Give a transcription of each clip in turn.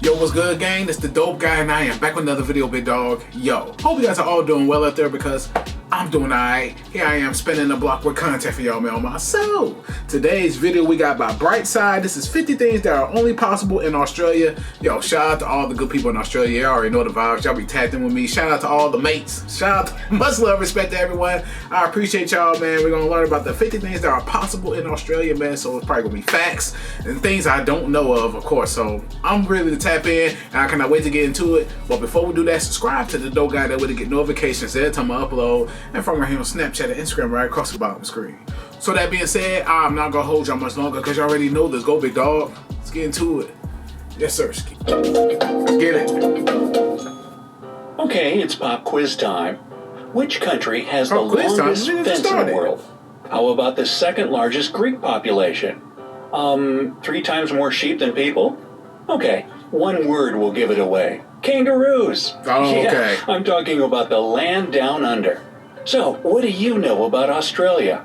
Yo, what's good, gang? It's the Dope Guy, and I am back with another video, big dog. Yo, hope you guys are all doing well out there because I'm doing alright. Here I am spinning the block with content for y'all, man. So, today's video we got by Brightside. This is 50 things that are only possible in Australia. Yo, shout out to all the good people in Australia. Y'all already know the vibes. Y'all be tagged in with me. Shout out to all the mates. Shout out to much love, respect to everyone. I appreciate y'all, man. We're gonna learn about the 50 things that are possible in Australia, man. So it's probably gonna be facts and things I don't know of course. So I'm ready to tap in, and I cannot wait to get into it. But before we do that, subscribe to the Dope Guy. That way to get notifications every time I upload, and from right here on Snapchat and Instagram right across the bottom of the screen. So that being said, I'm not gonna hold y'all much longer because you already know this. Go, big dog. Let's get into it. Yes, sir. Let's get it. Okay, it's pop quiz time. Which country has the longest fence in the world? How about the second largest Greek population? 3 times more sheep than people? Okay, one word will give it away. Kangaroos! Oh, yeah, okay. I'm talking about the land down under. So, what do you know about Australia?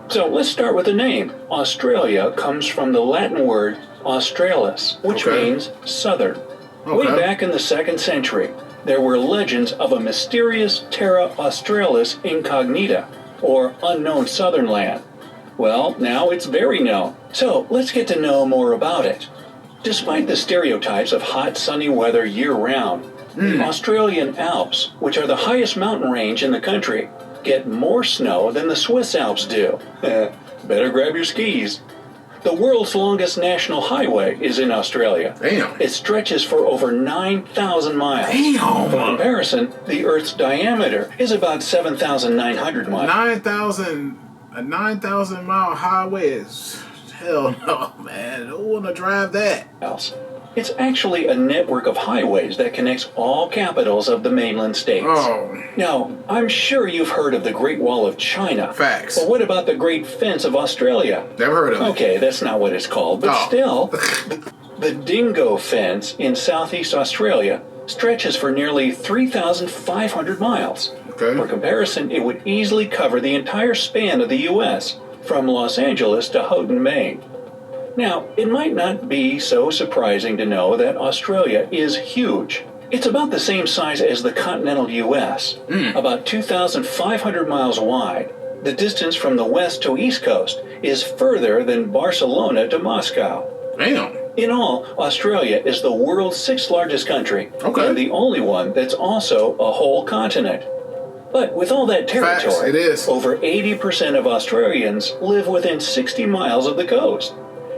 So, let's start with the name. Australia comes from the Latin word australis, which means southern. Way back in the 2nd century, there were legends of a mysterious Terra Australis Incognita, or unknown southern land. Well, now it's very known. So, let's get to know more about it. Despite the stereotypes of hot, sunny weather year-round, the Australian Alps, which are the highest mountain range in the country, get more snow than the Swiss Alps do. Better grab your skis. The world's longest national highway is in Australia. Damn. It stretches for over 9,000 miles. Damn. For comparison, the Earth's diameter is about 7,900 miles. 9,000 mile highway is... Hell no, man. Who wanna drive that? It's actually a network of highways that connects all capitals of the mainland states. Oh. Now, I'm sure you've heard of the Great Wall of China. Facts. But what about the Great Fence of Australia? Never heard of it. Okay, that's not what it's called, but still. The Dingo Fence in southeast Australia stretches for nearly 3,500 miles. Okay. For comparison, it would easily cover the entire span of the U.S., from Los Angeles to Houghton, Maine. Now, it might not be so surprising to know that Australia is huge. It's about the same size as the continental U.S., about 2,500 miles wide. The distance from the west to east coast is further than Barcelona to Moscow. Damn. In all, Australia is the world's 6th largest country, and the only one that's also a whole continent. But with all that territory, over 80% of Australians live within 60 miles of the coast.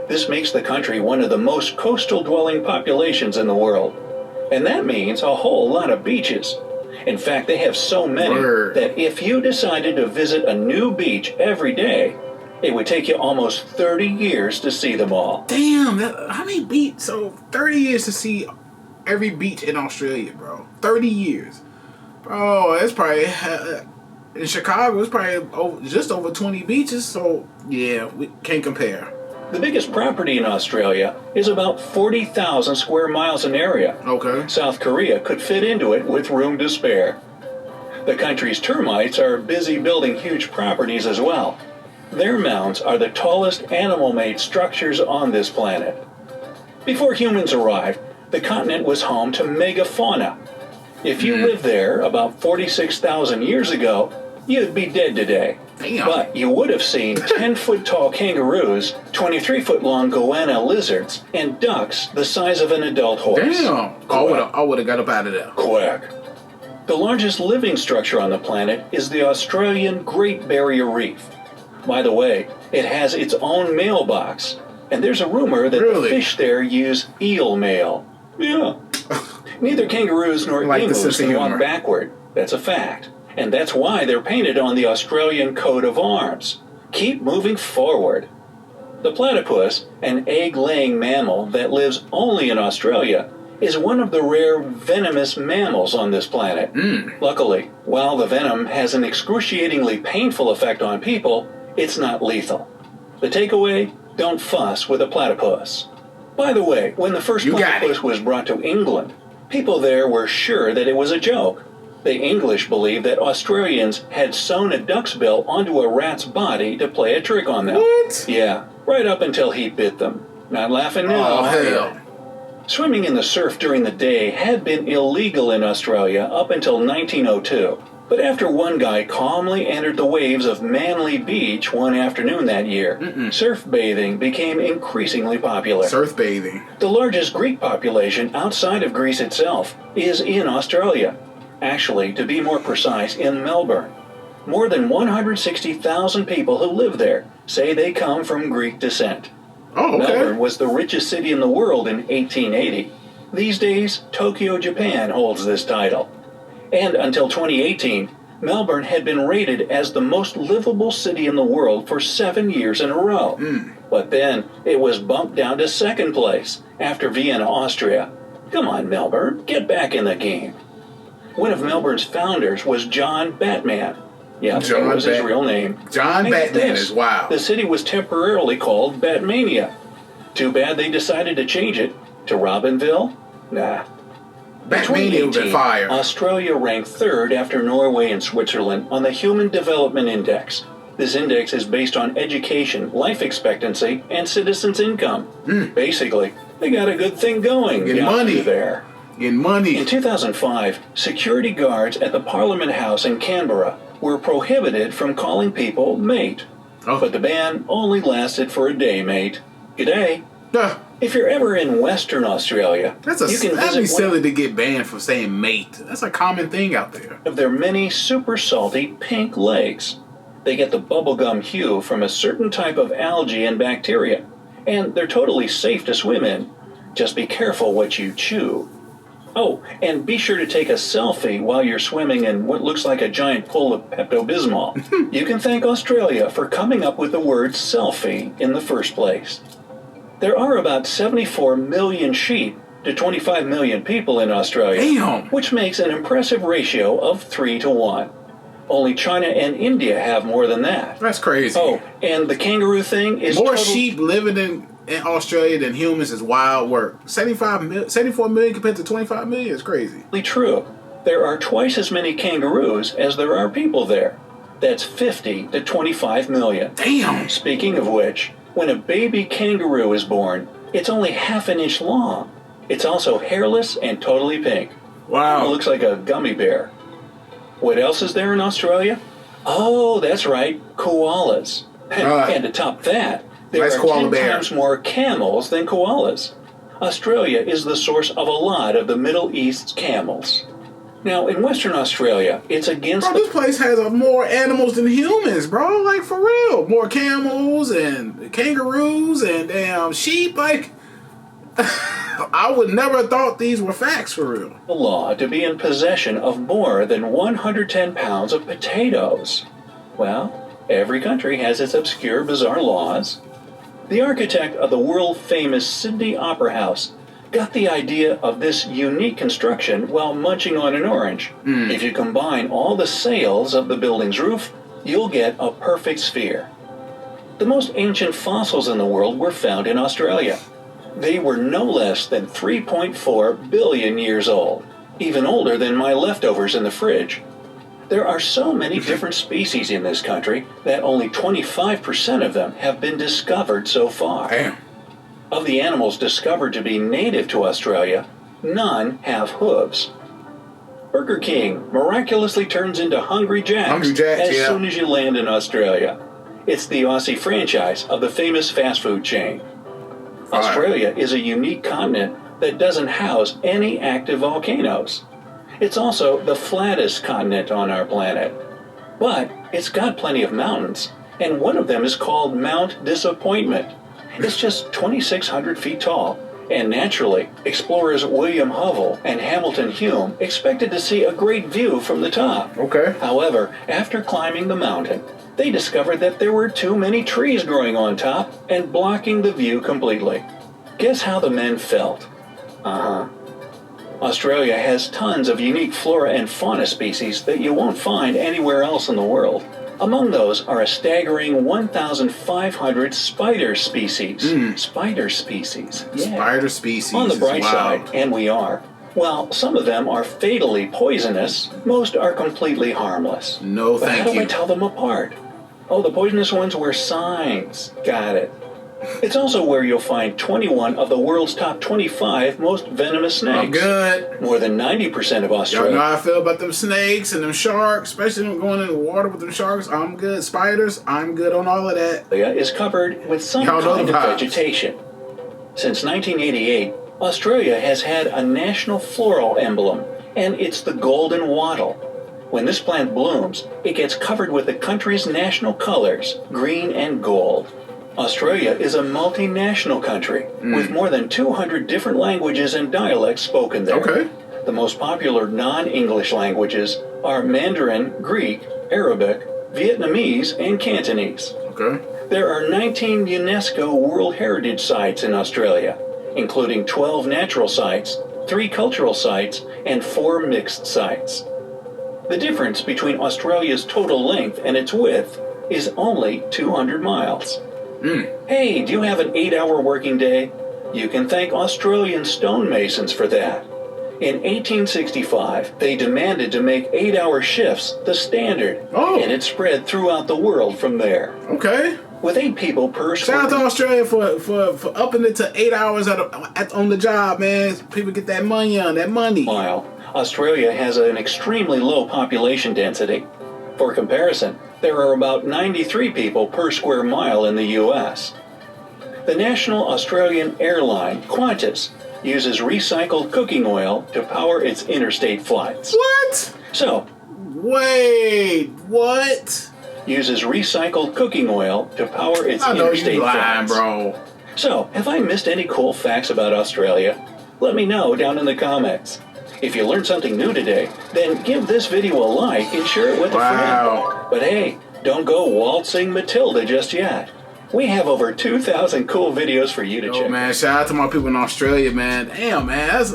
This makes the country one of the most coastal-dwelling populations in the world. And that means a whole lot of beaches. In fact, they have so many that if you decided to visit a new beach every day, it would take you almost 30 years to see them all. Damn, how many beaches? So 30 years to see every beach in Australia, bro. 30 years. Bro, it's probably, in Chicago, it's probably just over 20 beaches, so yeah, we can't compare. The biggest property in Australia is about 40,000 square miles in area. Okay. South Korea could fit into it with room to spare. The country's termites are busy building huge properties as well. Their mounds are the tallest animal-made structures on this planet. Before humans arrived, the continent was home to megafauna. If you lived there about 46,000 years ago, you'd be dead today. Damn. But you would have seen 10-foot-tall kangaroos, 23-foot-long goanna lizards, and ducks the size of an adult horse. Damn. I would have got up out of there. Quack. The largest living structure on the planet is the Australian Great Barrier Reef. By the way, it has its own mailbox, and there's a rumor that the fish there use eel mail. Yeah. Neither kangaroos nor emus can walk backward. That's a fact. And that's why they're painted on the Australian coat of arms. Keep moving forward. The platypus, an egg-laying mammal that lives only in Australia, is one of the rare venomous mammals on this planet. Luckily, while the venom has an excruciatingly painful effect on people, it's not lethal. The takeaway? Don't fuss with a platypus. By the way, when the first platypus was brought to England, people there were sure that it was a joke. The English believed that Australians had sewn a duck's bill onto a rat's body to play a trick on them. What? Yeah, right up until he bit them. Not laughing now. Oh, hell. Swimming in the surf during the day had been illegal in Australia up until 1902. But after one guy calmly entered the waves of Manly Beach one afternoon that year, surf bathing became increasingly popular. Surf bathing. The largest Greek population outside of Greece itself is in Australia. Actually, to be more precise, in Melbourne. More than 160,000 people who live there say they come from Greek descent. Oh, okay. Melbourne was the richest city in the world in 1880. These days, Tokyo, Japan holds this title. And until 2018, Melbourne had been rated as the most livable city in the world for 7 years in a row. But then it was bumped down to second place after Vienna, Austria. Come on, Melbourne, get back in the game. One of Melbourne's founders was John Batman. Yeah, that was his real name. John Batman is wild. The city was temporarily called Batmania. Too bad they decided to change it to Robinville? Nah. Batmania would be fire. Australia ranked third after Norway and Switzerland on the Human Development Index. This index is based on education, life expectancy, and citizens' income. Basically, they got a good thing going. Get money there. Get money. In 2005, security guards at the Parliament House in Canberra were prohibited from calling people mate. But the ban only lasted for a day, mate. G'day. If you're ever in Western Australia, you can that'd be visit silly to get banned for saying mate. That's a common thing out there. of their many super salty pink lakes. They get the bubblegum hue from a certain type of algae and bacteria, and they're totally safe to swim in. Just be careful what you chew. Oh, and be sure to take a selfie while you're swimming in what looks like a giant pool of Pepto-Bismol. You can thank Australia for coming up with the word selfie in the first place. There are about 74 million sheep to 25 million people in Australia, Damn. which makes an impressive ratio of 3 to 1. Only China and India have more than that. That's crazy. Oh, and the kangaroo thing is more sheep living in Australia than humans is wild work. 74 million compared to 25 million is crazy. True. There are twice as many kangaroos as there are people there. That's 50 to 25 million. Damn. Speaking of which, when a baby kangaroo is born, it's only half an inch long. It's also hairless and totally pink. Wow. It looks like a gummy bear. What else is there in Australia? Oh, that's right, koalas. And to top that, there are 10 times more camels than koalas. Australia is the source of a lot of the Middle East's camels. Now, in Western Australia, it's against this place has more animals than humans, bro. Like, for real. More camels and kangaroos and damn sheep. Like, I would never have thought these were facts, for real. the law to be in possession of more than 110 pounds of potatoes. Well, every country has its obscure, bizarre laws. The architect of the world-famous Sydney Opera House got the idea of this unique construction while munching on an orange. If you combine all the sails of the building's roof, you'll get a perfect sphere. The most ancient fossils in the world were found in Australia. They were no less than 3.4 billion years old, even older than my leftovers in the fridge. There are so many different species in this country that only 25% of them have been discovered so far. Damn. Of the animals discovered to be native to Australia, none have hooves. Burger King miraculously turns into Hungry Jack's as soon as you land in Australia. It's the Aussie franchise of the famous fast food chain. Australia is a unique continent that doesn't house any active volcanoes. It's also the flattest continent on our planet. But it's got plenty of mountains, and one of them is called Mount Disappointment. It's just 2,600 feet tall, and naturally, explorers William Hovell and Hamilton Hume expected to see a great view from the top. Okay. However, after climbing the mountain, they discovered that there were too many trees growing on top and blocking the view completely. Guess how the men felt? Australia has tons of unique flora and fauna species that you won't find anywhere else in the world. Among those are a staggering 1,500 spider species. Spider species. Yeah. Spider species. On the bright side, and we are, while some of them are fatally poisonous, most are completely harmless. No, but thank how do you. I tell them apart? Oh, the poisonous ones wear signs. Got it. It's also where you'll find 21 of the world's top 25 most venomous snakes. I'm good. More than 90% of Y'all Australia. know how I feel about them snakes and them sharks, especially them going in the water with them sharks. I'm good. Spiders, I'm good on all of that. Is covered with some Y'all know kind the of vibes. vegetation. Since 1988, Australia has had a national floral emblem, and it's the golden wattle. When this plant blooms, it gets covered with the country's national colors, green and gold. Australia is a multinational country with more than 200 different languages and dialects spoken there. Okay. The most popular non-English languages are Mandarin, Greek, Arabic, Vietnamese, and Cantonese. Okay. There are 19 UNESCO World Heritage Sites in Australia, including 12 natural sites, 3 cultural sites, and 4 mixed sites. The difference between Australia's total length and its width is only 200 miles. Hey, do you have an 8-hour working day? You can thank Australian stonemasons for that. In 1865, they demanded to make 8-hour shifts the standard, and it spread throughout the world from there. Okay. With 8 people per Shout out to square Australia for upping it to 8 hours on the job, man. People get that money on that money. mile, Australia has an extremely low population density. For comparison, there are about 93 people per square mile in the U.S. The national Australian airline, Qantas, uses recycled cooking oil to power its interstate flights. What? So, Wait, what? uses recycled cooking oil to power its I know interstate you lying, flights. bro. So, have I missed any cool facts about Australia? Let me know down in the comments. If you learned something new today, then give this video a like and share it with a Wow. friend. But hey, don't go waltzing Matilda just yet. We have over 2,000 cool videos for you to Yo, check. man, shout out to my people in Australia, man. Damn, man, that's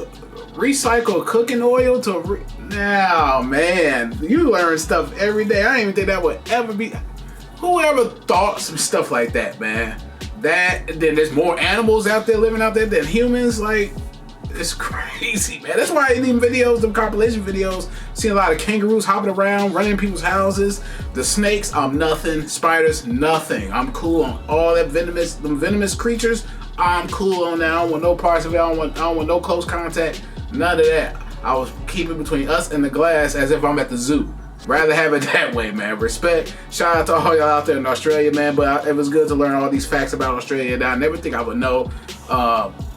recycled cooking oil to now, man. You learn stuff every day. I didn't even think that would ever be. Whoever thought some stuff like that, man? That then there's more animals out there living out there than humans. Like, it's crazy, man. That's why in them videos, them compilation videos, see a lot of kangaroos hopping around, running in people's houses. The snakes, I'm nothing. Spiders, nothing. I'm cool on all that venomous creatures. I'm cool on that. I don't want no parts of it. I don't want no close contact. None of that. I was keeping between us and the glass as if I'm at the zoo. Rather have it that way, man. Respect. Shout out to all y'all out there in Australia, man. But it was good to learn all these facts about Australia that I never think I would know.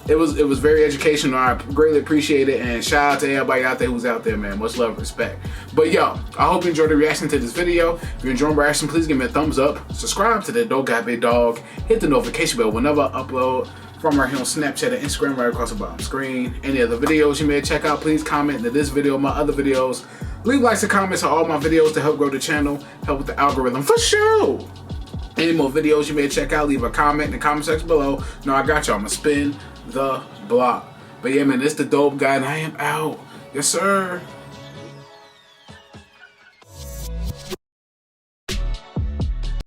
It was very educational. I greatly appreciate it, and shout out to everybody out there who's out there, man. Much love, respect. But yo, I hope you enjoyed the reaction to this video. If you enjoyed my reaction, please give me a thumbs up. Subscribe to the Dope Guy Big Dog. Hit the notification bell whenever I upload. From right here on Snapchat and Instagram, right across the bottom screen. Any other videos you may check out, please comment into this video, my other videos. Leave likes and comments on all my videos to help grow the channel, help with the algorithm for sure. Any more videos you may check out, leave a comment in the comment section below. No, I got you. I'm gonna spin the block. But yeah, man, this the Dope Guy, and I am out. Yes, sir.